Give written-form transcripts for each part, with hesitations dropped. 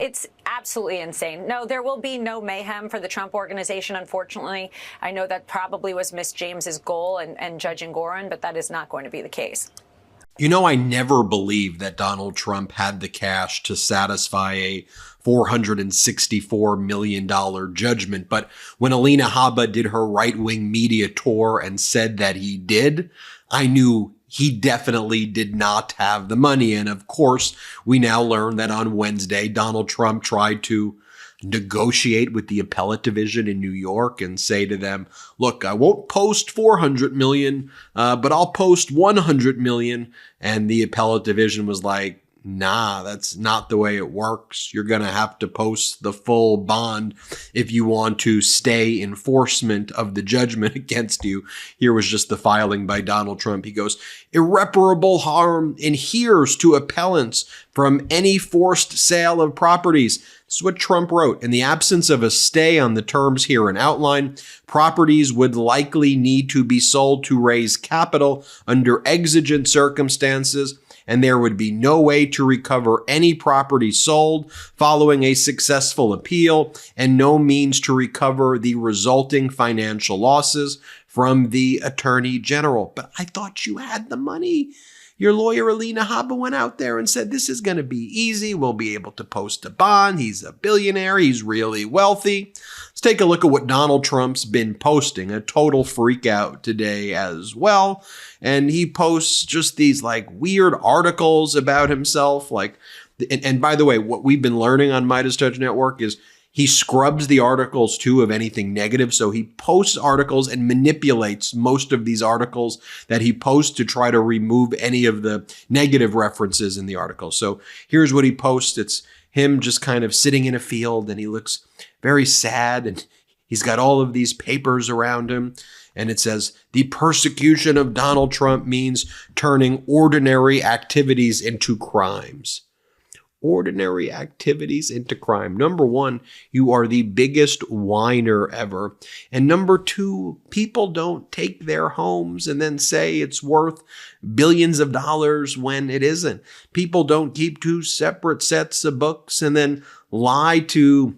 It's absolutely insane. No, there will be no mayhem for the Trump organization, unfortunately. I know that probably was Miss James's goal and Judge Engoron, but that is not going to be the case. You know, I never believed that Donald Trump had the cash to satisfy a $464 million judgment. But when Alina Habba did her right-wing media tour and said that he did, I knew he definitely did not have the money. And of course, we now learn that on Wednesday, Donald Trump tried to negotiate with the appellate division in New York and say to them, look, I won't post 400 million, but I'll post 100 million. And the appellate division was like, nah, that's not the way it works. You're going to have to post the full bond if you want to stay enforcement of the judgment against you. Here was just the filing by Donald Trump. He goes, irreparable harm adheres to appellants from any forced sale of properties. This is what Trump wrote. In the absence of a stay on the terms here in outline, properties would likely need to be sold to raise capital under exigent circumstances, and there would be no way to recover any property sold following a successful appeal, and no means to recover the resulting financial losses from the Attorney General. But I thought you had the money. Your lawyer, Alina Habba, went out there and said, this is going to be easy. We'll be able to post a bond. He's a billionaire. He's really wealthy. Let's take a look at what Donald Trump's been posting. A total freak out today as well. And he posts just these like weird articles about himself. And by the way, what we've been learning on MeidasTouch Network is he scrubs the articles too of anything negative. So he posts articles and manipulates most of these articles that he posts to try to remove any of the negative references in the article. So here's what he posts. It's him just kind of sitting in a field, and he looks very sad, and he's got all of these papers around him. And it says, the persecution of Donald Trump means turning ordinary activities into crimes. Ordinary activities into crime. Number one, you are the biggest whiner ever. And number two, people don't take their homes and then say it's worth billions of dollars when it isn't. People don't keep two separate sets of books and then lie to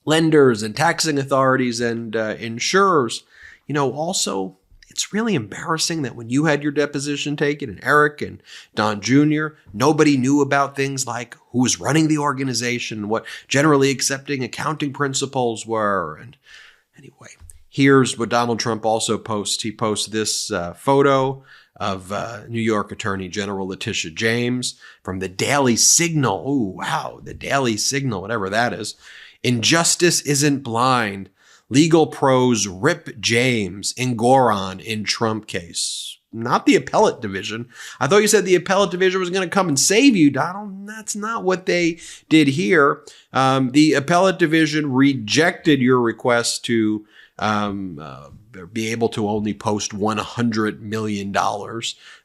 lenders and taxing authorities and insurers. You know, also, it's really embarrassing that when you had your deposition taken, and Eric and Don Jr., nobody knew about things like who was running the organization, what generally accepting accounting principles were. And anyway, here's what Donald Trump also posts. He posts this photo of New York Attorney General Letitia James from the Daily Signal. Ooh, wow, the Daily Signal, whatever that is. Injustice isn't blind. Legal pros rip James Engoron in Trump case. Not the appellate division. I thought you said the appellate division was going to come and save you, Donald. That's not what they did here. The appellate division rejected your request to be able to only post $100 million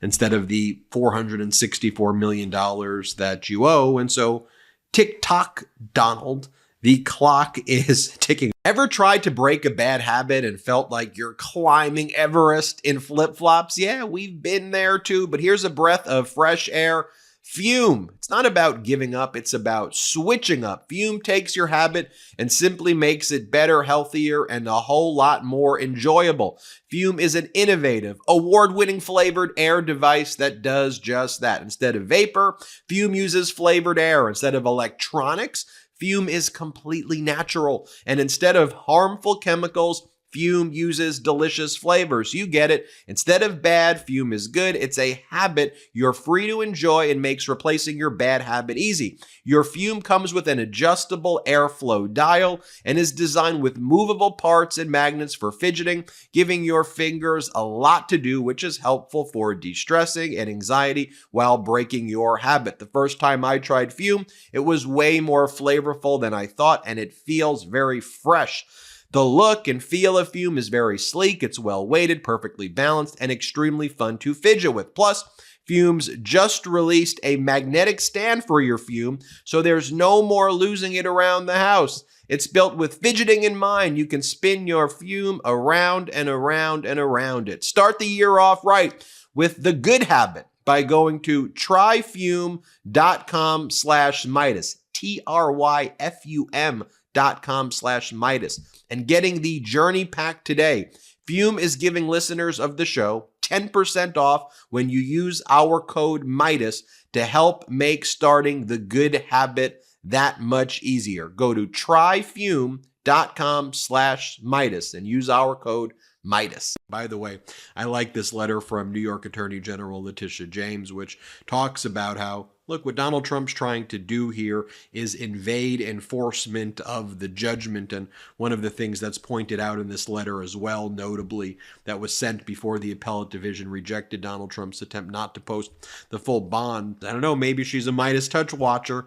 instead of the $464 million that you owe. And so tick-tock, Donald. The clock is ticking. Ever tried to break a bad habit and felt like you're climbing Everest in flip-flops? Yeah, we've been there too, but here's a breath of fresh air. Fume. It's not about giving up, it's about switching up. Fume takes your habit and simply makes it better, healthier, and a whole lot more enjoyable. Fume is an innovative, award-winning flavored air device that does just that. Instead of vapor, Fume uses flavored air. Instead of electronics, Fume is completely natural, and instead of harmful chemicals, Fume uses delicious flavors. You get it. Instead of bad, Fume is good. It's a habit you're free to enjoy and makes replacing your bad habit easy. Your Fume comes with an adjustable airflow dial and is designed with movable parts and magnets for fidgeting, giving your fingers a lot to do, which is helpful for de-stressing and anxiety while breaking your habit. The first time I tried Fume, it was way more flavorful than I thought, and it feels very fresh. The look and feel of Fume is very sleek, it's well weighted, perfectly balanced, and extremely fun to fidget with. Plus, Fume's just released a magnetic stand for your Fume, so there's no more losing it around the house. It's built with fidgeting in mind. You can spin your Fume around and around and around it. Start the year off right with the good habit by going to tryfume.com/Meidas. tryfum.com/Meidas. And getting the Journey Pack today. Fume is giving listeners of the show 10% off when you use our code Meidas to help make starting the good habit that much easier. Go to tryfum.com/Meidas and use our code Meidas. By the way, I like this letter from New York Attorney General Letitia James, which talks about how, look, what Donald Trump's trying to do here is invade enforcement of the judgment. And one of the things that's pointed out in this letter as well, notably, that was sent before the appellate division rejected Donald Trump's attempt not to post the full bond. I don't know, maybe she's a MeidasTouch watcher.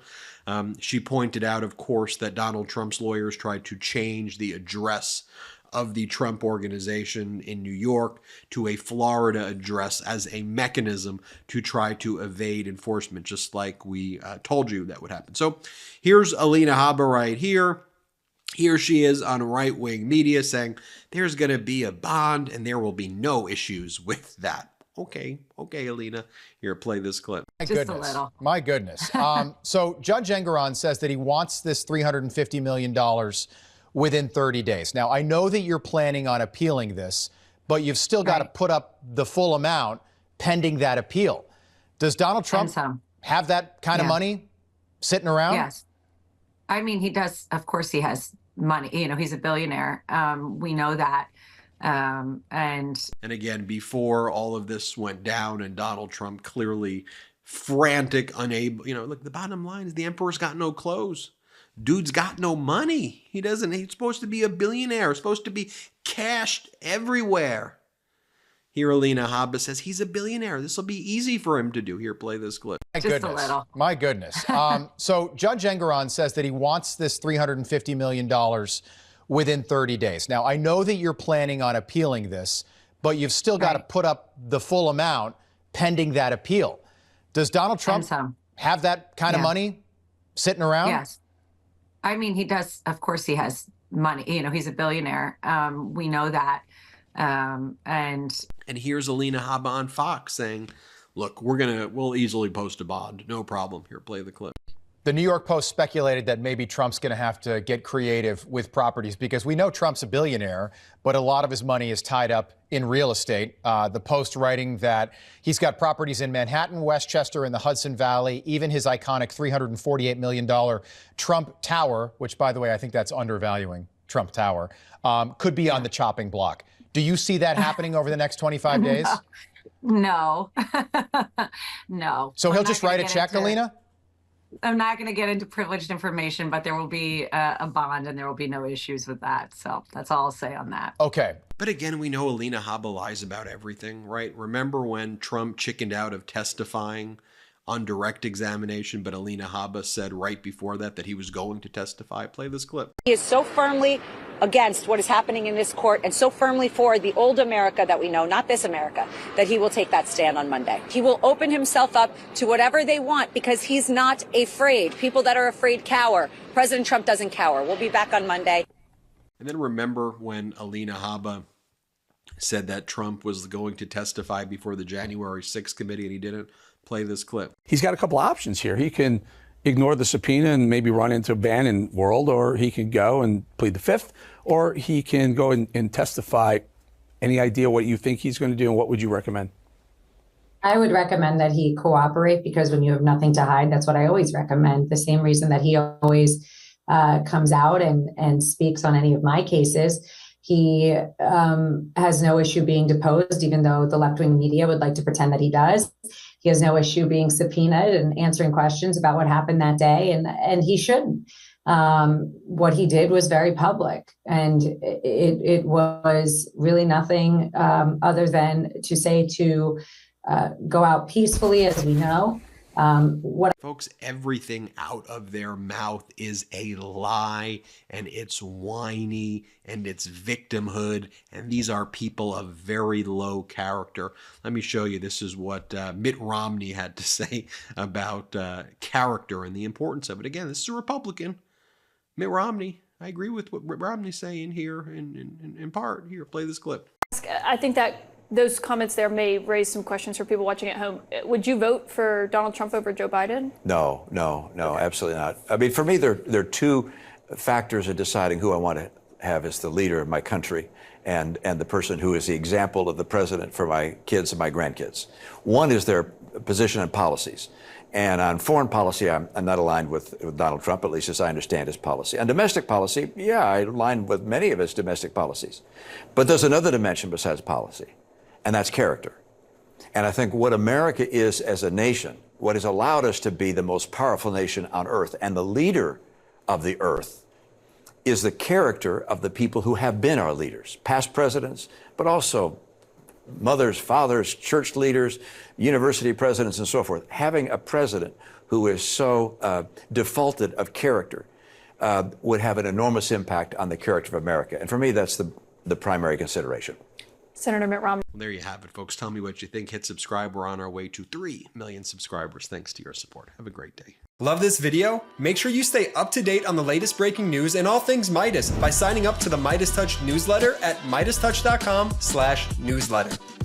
She pointed out, of course, that Donald Trump's lawyers tried to change the address of the Trump organization in New York to a Florida address as a mechanism to try to evade enforcement, just like we told you that would happen. So here's Alina Habba right here. Here she is on right-wing media saying there's going to be a bond and there will be no issues with that. Okay, Alina. Here, play this clip. Just a little. My goodness. So Judge Engoron says that he wants this $350 million within 30 days. Now, I know that you're planning on appealing this, but you've still got to put up the full amount pending that appeal. Does Donald Trump have that kind of money sitting around? Yes. I mean, he does. Of course, he has money. You know, he's a billionaire. We know that. And again, before all of this went down and Donald Trump clearly frantic, unable, look, the bottom line is the emperor's got no clothes. Dude's got no money. He's supposed to be a billionaire, supposed to be cashed everywhere. Here, Alina Habba says he's a billionaire. This will be easy for him to do. Here, play this clip. Just a little. My goodness. So Judge Engoron says that he wants this $350 million within 30 days. Now, I know that you're planning on appealing this, but you've still got to put up the full amount pending that appeal. Does Donald Trump have that kind of money sitting around? Yes. I mean, he does. Of course, he has money. You know, he's a billionaire. We know that. And here's Alina Habba on Fox saying, look, we'll easily post a bond. No problem. Here, play the clip. The New York Post speculated that maybe Trump's going to have to get creative with properties because we know Trump's a billionaire, but a lot of his money is tied up in real estate. The Post writing that he's got properties in Manhattan, Westchester, and the Hudson Valley, even his iconic $348 million Trump Tower, which, by the way, I think that's undervaluing Trump Tower, could be on the chopping block. Do you see that happening over the next 25 days? No. No. So he'll just write a check, Alina? I'm not going to get into privileged information, but there will be a bond and there will be no issues with that. So that's all I'll say on that. Okay. But again, we know Alina Habba lies about everything, right? Remember when Trump chickened out of testifying on direct examination, but Alina Habba said right before that he was going to testify? Play this clip. He is so firmly against what is happening in this court and so firmly for the old America that we know, not this America, that he will take that stand on Monday. He will open himself up to whatever they want because he's not afraid. People that are afraid cower. President Trump doesn't cower. We'll be back on Monday. And then remember when Alina Habba said that Trump was going to testify before the January 6th committee and he didn't? Play this clip. He's got a couple options here. He can ignore the subpoena and maybe run into a Bannon world, or he can go and plead the fifth, or he can go and testify. Any idea what you think he's going to do, and what would you recommend? I would recommend that he cooperate, because when you have nothing to hide, that's what I always recommend. The same reason that he always comes out and speaks on any of my cases. He has no issue being deposed, even though the left-wing media would like to pretend that he does. He has no issue being subpoenaed and answering questions about what happened that day, and he shouldn't. What he did was very public, and it was really nothing other than to say to go out peacefully, as we know. Folks, everything out of their mouth is a lie, and it's whiny, and it's victimhood, and these are people of very low character. Let me show you. This is what Mitt Romney had to say about character and the importance of it. Again, this is a Republican. Mitt Romney. I agree with what Romney's saying here in part. Here, play this clip. I think that those comments there may raise some questions for people watching at home. Would you vote for Donald Trump over Joe Biden? No, absolutely not. I mean, for me, there are two factors in deciding who I want to have as the leader of my country and the person who is the example of the president for my kids and my grandkids. One is their position on policies. And on foreign policy, I'm not aligned with Donald Trump, at least as I understand his policy. On domestic policy, yeah, I align with many of his domestic policies. But there's another dimension besides policy, and that's character. And I think what America is as a nation, what has allowed us to be the most powerful nation on earth and the leader of the earth, is the character of the people who have been our leaders, past presidents, but also mothers, fathers, church leaders, university presidents, and so forth. Having a president who is so defaulted of character would have an enormous impact on the character of America. And for me, that's the primary consideration. Senator Mitt Romney. Well, there you have it, folks. Tell me what you think. Hit subscribe. We're on our way to 3 million subscribers thanks to your support. Have a great day. Love this video? Make sure you stay up to date on the latest breaking news and all things Meidas by signing up to the MeidasTouch newsletter at MeidasTouch.com/newsletter.